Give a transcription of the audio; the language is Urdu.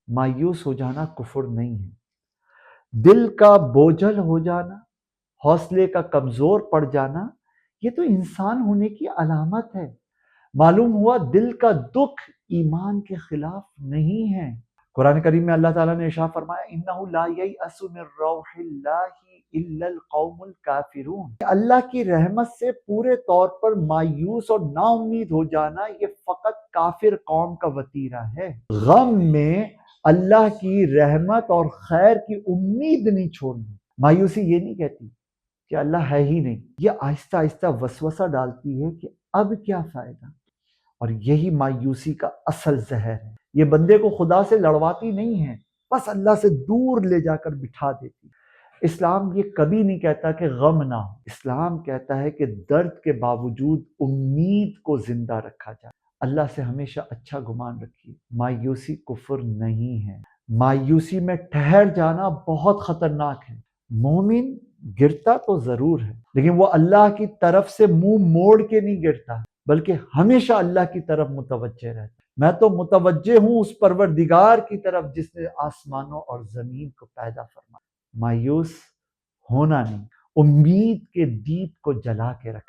مایوس ہو جانا کفر نہیں ہے، دل کا بوجھل ہو جانا، حوصلے کا کمزور پڑ جانا، یہ تو انسان ہونے کی علامت ہے۔ معلوم ہوا دل کا دکھ ایمان کے خلاف نہیں ہے۔ قرآن کریم میں اللہ تعالیٰ نے ارشاد فرمایا اِنَّهُ لَا يَيْأَسُ مِن رَوْحِ اللَّهِ إِلَّا الْقَوْمُ الْكَافِرُونَ، اللہ کی رحمت سے پورے طور پر مایوس اور نا امید ہو جانا یہ فقط کافر قوم کا وتیرہ ہے۔ غم میں اللہ کی رحمت اور خیر کی امید نہیں چھوڑنی۔ مایوسی یہ نہیں کہتی کہ اللہ ہے ہی نہیں، یہ آہستہ آہستہ وسوسہ ڈالتی ہے کہ اب کیا فائدہ، اور یہی مایوسی کا اصل زہر ہے۔ یہ بندے کو خدا سے لڑواتی نہیں ہے، بس اللہ سے دور لے جا کر بٹھا دیتی ہے۔ اسلام یہ کبھی نہیں کہتا کہ غم نہ ہو، اسلام کہتا ہے کہ درد کے باوجود امید کو زندہ رکھا جائے۔ اللہ سے ہمیشہ اچھا گمان رکھیے۔ مایوسی کفر نہیں ہے، مایوسی میں ٹھہر جانا بہت خطرناک ہے۔ مومن گرتا تو ضرور ہے، لیکن وہ اللہ کی طرف سے منہ موڑ کے نہیں گرتا، بلکہ ہمیشہ اللہ کی طرف متوجہ رہتا ہے۔ میں تو متوجہ ہوں اس پروردگار کی طرف جس نے آسمانوں اور زمین کو پیدا فرمایا۔ مایوس ہونا نہیں، امید کے دیپ کو جلا کے رکھنا۔